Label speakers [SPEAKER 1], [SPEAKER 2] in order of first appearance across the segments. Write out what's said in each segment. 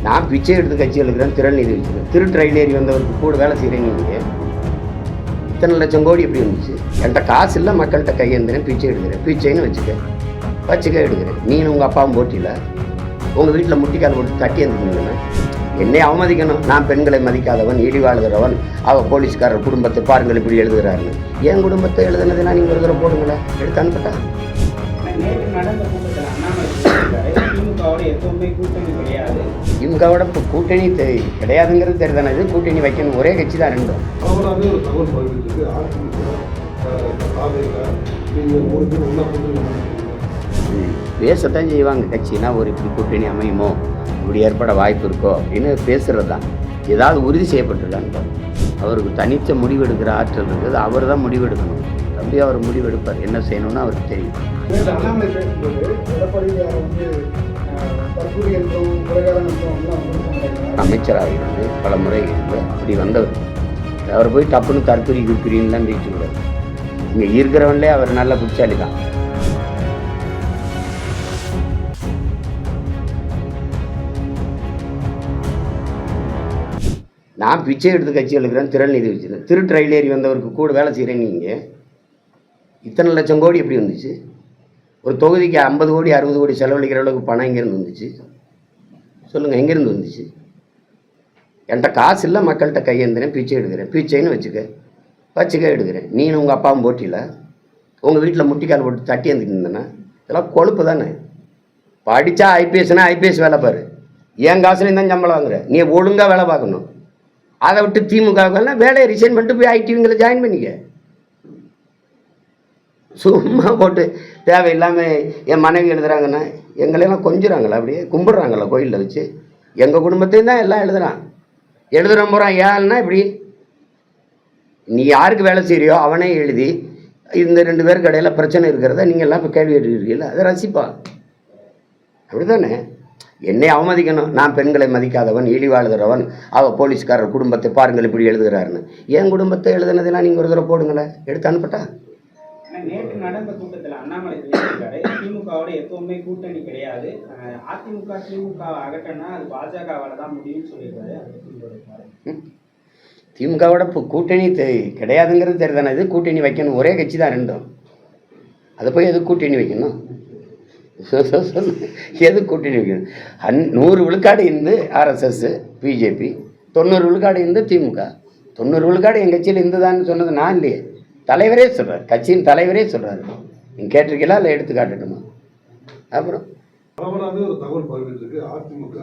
[SPEAKER 1] நான் பிச்சை எடுத்து கட்சியில் இருக்கிறேன், திரள் நிதி வச்சுருக்கேன். ரயில் ஏறி வந்தவருக்கு கூட வேலை செய்கிறேன். நீங்கள் இத்தனை லட்சம் கோடி எப்படி வந்துச்சு? என்கிட்ட காசு இல்லை, மக்கள்கிட்ட கையெழுந்துறேன், பிச்சை எடுக்கிறேன். பிச்சைன்னு வச்சுக்க எடுக்கிறேன். நீனும் உங்கள் அப்பாவும் போட்டியில் உங்கள் வீட்டில் முட்டிக்கால் போட்டு தட்டி எழுந்துக்கணுங்கண்ணா. என்னை அவமதிக்கணும். நான் பெண்களை மதிக்காதவன், இழிவாளுகிறவன், அவள் போலீஸ்காரர் குடும்பத்தை பாருங்கள் இப்படி எழுதுகிறாருன்னு. என் குடும்பத்தை எழுதுனதுன்னா நீங்கள் ஒரு தடவை போடுங்களேன், எடுத்து அனுப்பட்டா. திமுகவோட இப்போ கூட்டணி கிடையாதுங்கிறது தெரியுதானே? இது கூட்டணி வைக்கணும், ஒரே கட்சி தான் ரெண்டும். பேசத்தான் செய்வாங்க. கட்சினா ஒரு இப்படி கூட்டணி அமையுமோ, இப்படி ஏற்பட வாய்ப்பு இருக்கோ அப்படின்னு பேசுகிறது தான். ஏதாவது உறுதி செய்யப்பட்டிருக்காங்க. அவருக்கு தனித்த முடிவெடுக்கிற ஆற்றல் இருக்குது. அவர் தான் முடிவெடுக்கணும். தம்பி அவர் முடிவெடுப்பார். என்ன செய்யணும்னு அவருக்கு தெரியும். அமைச்சராக இருந்து பல முறை இருந்து அப்படி வந்தவர். அவர் போய் டப்புன்னு தற்கொலைக்குறின்லாம் பேசிக்கூடாது. இங்கே இருக்கிறவன்லே அவர் நல்ல புத்திசாலி தான். நான் பிச்சை எடுத்து கட்சியில் இருக்கிறேன், திரள் நிதி வச்சுருக்கேன். ரயில் ஏறி வந்தவருக்கு கூட வேலை செய்கிறேன். நீங்கள் இத்தனை லட்சம் கோடி எப்படி வந்துச்சு? ஒரு தொகுதிக்கு 50 கோடி 60 கோடி செலவழிக்கிற அளவுக்கு பணம் எங்கேருந்து வந்துச்சு? சொல்லுங்கள், எங்கேருந்து வந்துச்சு? என்கிட்ட காசு இல்லை, மக்கள்கிட்ட கையெழுந்துறேன், பிச்சை எடுக்கிறேன். பிச்சைன்னு வச்சுக்க எடுக்கிறேன். நீனும் உங்கள் அப்பாவும் போட்டியில் உங்கள் வீட்டில் முட்டிக்கால் போட்டு தட்டி எழுந்துக்கிட்டேன்னா இதெல்லாம் கொழுப்பு தானே. படித்தா ஐபிஎஸ்னா ஐபிஎஸ் வேலை பாரு. என் காசுலேயும் தான் சம்பளம் வாங்குற. நீ ஒழுங்காக வேலை பார்க்கணும். அதை விட்டு திமுகவுக்கெல்லாம் வேலையை ரிசைன் பண்ணிட்டு போய் ஐடிவிங்களை ஜாயின் பண்ணிக்க. சும்மா போட்டு தேவையில்லாமல் என் மனைவி எழுதுகிறாங்கன்னா எங்களையெல்லாம் கொஞ்சுறாங்களா, அப்படியே கும்பிட்றாங்களா கோயிலில் வச்சு? எங்கள் குடும்பத்தையும் தான் எல்லாம் எழுதுகிற போகிறான். ஏன்னா இப்படி நீ யாருக்கு வேலை செய்கிறியோ அவனே எழுதி இந்த 2 பேருக்கு இடையில பிரச்சனை இருக்கிறத நீங்கள் எல்லாம் இப்போ கேள்வி கேட்டுருக்கீங்களா? அதை ரசிப்பா. அப்படி தானே? என்னை அவமதிக்கணும். நான் பெண்களை மதிக்காதவன், இழிவாளுகிறவன், அவள் போலீஸ்காரர் குடும்பத்தை பாருங்கள் இப்படி எழுதுகிறாருன்னு. என் குடும்பத்தை எழுதுனதெல்லாம் நீங்கள் ஒரு தடவை போடுங்களேன், எடுத்து அனுப்பட்டா.
[SPEAKER 2] நேற்று நடந்த கூட்டத்தில் அண்ணாமலை சொல்லியிருக்காரு, திமுகவோட எப்பவுமே கூட்டணி கிடையாது, திமுக அகற்றனா அது பாஜகவால தான் முடியும்னு சொல்லியிருக்காரு.
[SPEAKER 1] திமுகவோட இப்போ கூட்டணி கிடையாதுங்கிறது தெரியுதானே? இது கூட்டணி வைக்கணும், ஒரே கட்சி தான் ரெண்டும். அதை போய் எது கூட்டணி வைக்கணும்? எது கூட்டணி வைக்கணும்? 100 விழுக்காடு இருந்து ஆர்எஸ்எஸ் பிஜேபி, 90 விழுக்காடு இருந்து திமுக. 90 விழுக்காடு என் கட்சியில் இருந்துதான்னு சொன்னது நான் இல்லையே, தலைவரே சொல்கிறார். கட்சியின் தலைவரே சொல்கிறாரு. நீங்கள் கேட்டிருக்கீங்களா இல்லை எடுத்து காட்டட்டுமா? அப்புறம்
[SPEAKER 3] ஒரு தகவல் பகிர்ந்துருக்கு. அதிமுக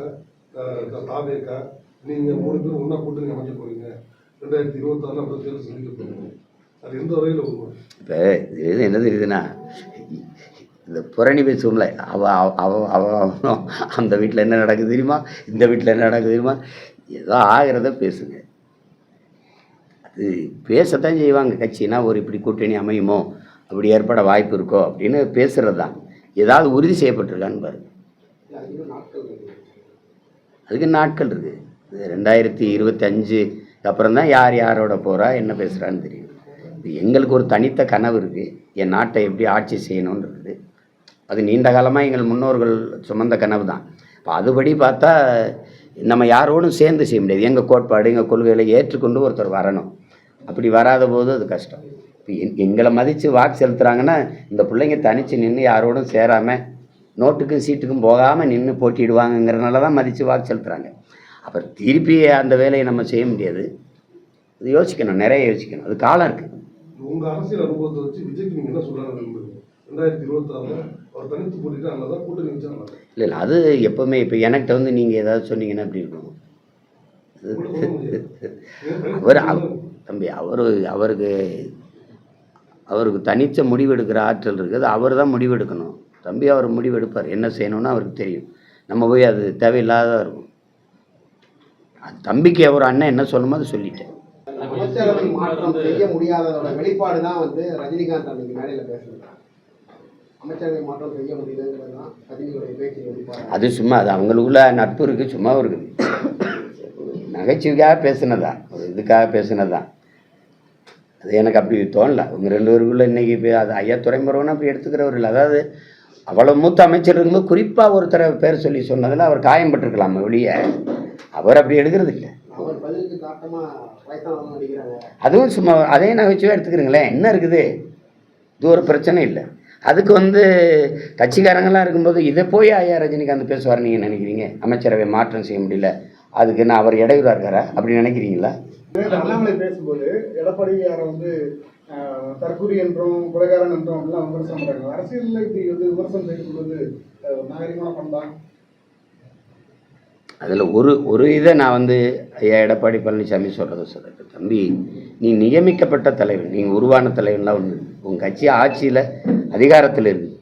[SPEAKER 3] தாவேக நீங்கள் 3 பேர் ஒன்றா கூட்டணி அமைக்க போறீங்க, 2026 அப்புறம் தேர்தல் சந்திக்க போறீங்க. அது எந்த வரையில் வரும்?
[SPEAKER 1] இப்போ இது என்ன தெரியுதுன்னா, இந்த புரணி பேசுவோம்ல, அவ அந்த வீட்டில் என்ன நடக்குது தெரியுமா, இந்த வீட்டில் என்ன நடக்குது தெரியுமா, ஏதோ ஆகிறத பேசுங்க. அது பேசத்தான் செய்வாங்க. கட்சினா ஒரு இப்படி கூட்டணி அமையுமோ, அப்படி ஏற்பட வாய்ப்பு இருக்கோ அப்படின்னு பேசுகிறது தான். ஏதாவது உறுதி செய்யப்பட்டிருக்கான்னு பாருங்க. அதுக்கு நாட்கள் இருக்குது. 2025 அப்புறம் தான் யார் யாரோட போகிறா என்ன பேசுகிறான்னு தெரியும். எங்களுக்கு ஒரு தனித்த கனவு இருக்குது, என் நாட்டை எப்படி ஆட்சி செய்யணும்னு இருக்குது. அது நீண்ட காலமாக எங்கள் முன்னோர்கள் சுமந்த கனவு தான். இப்போ அதுபடி பார்த்தா நம்ம யாரோடும் சேர்ந்து செய்ய முடியாது. எங்கள் கோட்பாடு எங்கள் கொள்கைகளை ஏற்றுக்கொண்டு ஒருத்தர் வரணும். அப்படி வராத போது அது கஷ்டம். இப்போ எங்களை மதித்து வாக்கு செலுத்துகிறாங்கன்னா இந்த பிள்ளைங்க தனித்து நின்று யாரோடும் சேராமல் நோட்டுக்கும் சீட்டுக்கும் போகாமல் நின்று போட்டிடுவாங்கங்கிறனால தான் மதித்து வாக்கு செலுத்துகிறாங்க. அப்புறம் திருப்பி அந்த வேலையை நம்ம செய்ய முடியாது. அது யோசிக்கணும், நிறைய யோசிக்கணும். அது காலம் இருக்குது.
[SPEAKER 3] உங்கள் அரசியல் அனுபவத்தை வச்சு விஜய்க்கு நீங்கள் என்ன சொல்கிறாங்க? 2026 அவர் தனித்து போட்டிட்டு அங்கே தான் கூட்டணி வச்சாங்க.
[SPEAKER 1] இல்லை அது எப்போவுமே இப்போ எனக்கிட்ட வந்து நீங்கள் ஏதாவது சொன்னீங்கன்னா எப்படி இருக்கும்? தம்பி அவருக்கு தனித்த முடிவெடுக்கிற ஆற்றல் இருக்குது. அவர் தான் முடிவெடுக்கணும். தம்பி அவர் முடிவெடுப்பார். என்ன செய்யணும்னு அவருக்கு தெரியும். நம்ம போய் அது தேவையில்லாத இருக்கும். தம்பிக்கு அவர் அண்ணன் என்ன சொல்லணுமோ அதை சொல்லிட்டேன்.
[SPEAKER 4] அமைச்சரவை மாற்றம் செய்ய முடியாததோட வெளிப்பாடு தான் ரஜினிகாந்த் அன்னைக்கு மேடையில் பேசுகிறார். அமைச்சரவை மாற்றம் செய்ய முடியலங்கிறது தான் ரஜினியோடைய பேச்சு வெளிப்பாடு.
[SPEAKER 1] அது சும்மா அது அவங்களுக்குள்ள நட்பு இருக்குது, சும்மா இருக்குது. நகைச்சுவைக்காக பேசுனதா, ஒரு இதுக்காக பேசுனதான். அது எனக்கு அப்படி தோணலை. அவங்க 2 பேருக்குள்ளே இன்றைக்கி அது ஐயா துறைமுருகன் அப்படி எடுத்துக்கிறவர் இல்லை. அதாவது அவ்வளோ மூத்த அமைச்சர் இருக்கும்போது குறிப்பாக ஒருத்தரை பேர் சொல்லி சொன்னதில் அவர் காயம்பட்டிருக்கலாமா வெளியே, அவர் அப்படி எடுக்கிறது இல்லை.
[SPEAKER 4] அவர் பதிலுக்கு காட்டமா வயசானவங்க நடிக்கிறாங்க.
[SPEAKER 1] அதுவும் சும்மா அதே நகைச்சுவை எடுத்துக்கிறீங்களேன், என்ன இருக்குது, இது ஒரு பிரச்சனை இல்லை. அதுக்கு கட்சிக்காரங்களாம் இருக்கும்போது இதை போய் ஐயா ரஜினிகாந்த் பேசுவார் நீங்கள் நினைக்கிறீங்க? அமைச்சரவை மாற்றம் செய்ய முடியல, அதுக்கு நான் அவர் இடையூறா இருக்காரா அப்படி நினைக்கிறீங்களா?
[SPEAKER 5] அண்ணாமலை பேசும்போது எடப்பாடியாரை தற்கூரி என்றும் கொலைகாரன் என்றும் அப்படிலாம் விமர்சனம் பண்றாங்க. அரசியலில் இப்படி விமர்சனம் செய்யப்படுவது நாகரிகமான பண்பான்.
[SPEAKER 1] அதில் ஒரு இதை நான் ஐயா எடப்பாடி பழனிசாமி சொல்கிறேன், தம்பி நீ நியமிக்கப்பட்ட தலைவர், நீங்கள் உருவான தலைவர்லாம் ஒன்று, உங்கள் கட்சி ஆட்சியில் அதிகாரத்தில் இருக்குது,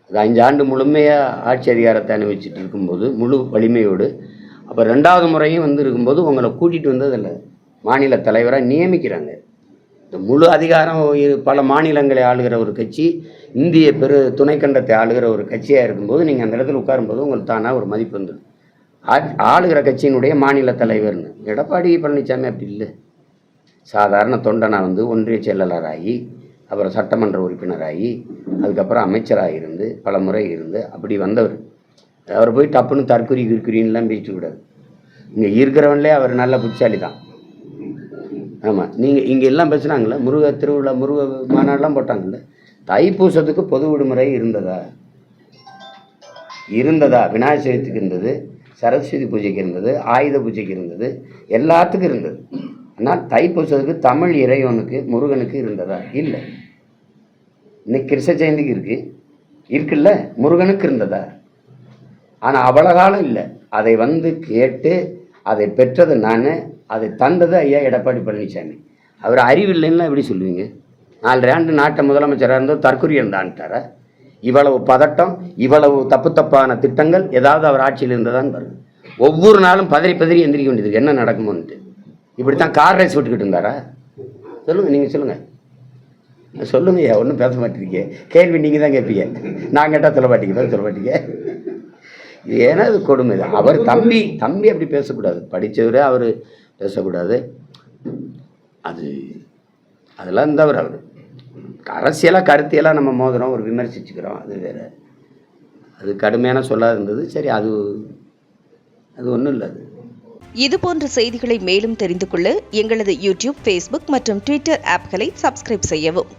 [SPEAKER 1] அது 5 ஆண்டு முழுமையாக ஆட்சி அதிகாரத்தை அனுபவிச்சுட்டு இருக்கும்போது முழு வலிமையோடு, அப்போ 2வது முறையும் இருக்கும்போது உங்களை கூட்டிகிட்டு வந்ததில்லை, மாநில தலைவராக நியமிக்கிறாங்க. இந்த முழு அதிகாரம் பல மாநிலங்களை ஆளுகிற ஒரு கட்சி, இந்திய துணைக்கண்டத்தை ஆளுகிற ஒரு கட்சியாக இருக்கும்போது நீங்கள் அந்த இடத்துல உட்காரும்போது உங்களுக்கு தானாக ஒரு மதிப்பு வந்துடும். ஆளுகிற கட்சியினுடைய மாநில தலைவர்னு. எடப்பாடி பழனிசாமி அப்படி இல்லை, சாதாரண தொண்டனா ஒன்றிய செயலாளராகி, அப்புறம் சட்டமன்ற உறுப்பினராகி, அதுக்கப்புறம் அமைச்சராக இருந்து பல முறை இருந்து அப்படி வந்தவர். அவர் போய் டப்புன்னு தற்கொலை கிற்குறின்லாம் பேசிக்கூடாது. இங்கே இருக்கிறவன்லே அவர் நல்ல புத்திசாலி தான். ஆமாம், நீங்கள் இங்கே எல்லாம் பேசுனாங்களே, முருக திருவிழா முருக மாநாடெலாம் போட்டாங்கல்ல, தைப்பூசத்துக்கு பொது விடுமுறை இருந்ததா? விநாயகர் சதுர்த்திக்கு இருந்தது, சரஸ்வதி பூஜைக்கு இருந்தது, ஆயுத பூஜைக்கு இருந்தது, எல்லாத்துக்கும் இருந்தது. ஆனால் தைப்பூசத்துக்கு தமிழ் இறைவனுக்கு முருகனுக்கு இருந்ததா? இல்லை. இன்னைக்கு கிருஷ்ண ஜெயந்திக்கு இருக்குல்ல, முருகனுக்கு இருந்ததா? ஆனால் அவ்வளோ காலம் இல்லை. அதை கேட்டு அதை பெற்றது நான், அதை தந்தது ஐயா எடப்பாடி பழனிசாமி. அவர் அறிவில்லைன்னா எப்படி சொல்லுவீங்க? 4 ஆண்டு நாட்டை முதலமைச்சராக இருந்தோ தற்கொலை இருந்தான்ட்டாரா? இவ்வளவு பதட்டம், இவ்வளவு தப்பான திட்டங்கள் ஏதாவது அவர் ஆட்சியில் இருந்ததான்னு பாருங்க. ஒவ்வொரு நாளும் பதறி எந்திரிக்க வேண்டியது, என்ன நடக்குமோன்ட்டு. இப்படித்தான் கார் ரேஸ் விட்டுக்கிட்டு இருந்தாரா? சொல்லுங்கள், நீங்கள் சொல்லுங்கய்யா, ஒன்றும் பேச மாட்டேங்க. கேள்வி நீங்கள் தான் கேட்பீங்க, நான் கேட்டால் சொல்ல மாட்டீங்க. ஏன்னா அது கொடுமை. அவர் தம்பி அப்படி பேசக்கூடாது, படித்தவர் அவர் பேசக்கூடாது. அதெல்லாம் இருந்தவர். அவர் அரசியலாக கருத்தியெல்லாம் நம்ம மோதுறோம், ஒரு விமர்சிச்சுக்கிறோம், அது வேறு. அது கடுமையான சொல்லாக இருந்தது. சரி, அது ஒன்றும் இல்லை.
[SPEAKER 6] இதுபோன்ற செய்திகளை மேலும் தெரிந்து கொள்ள எங்களது யூடியூப், ஃபேஸ்புக் மற்றும் ட்விட்டர் ஆப்களை சப்ஸ்கிரைப் செய்யவும்.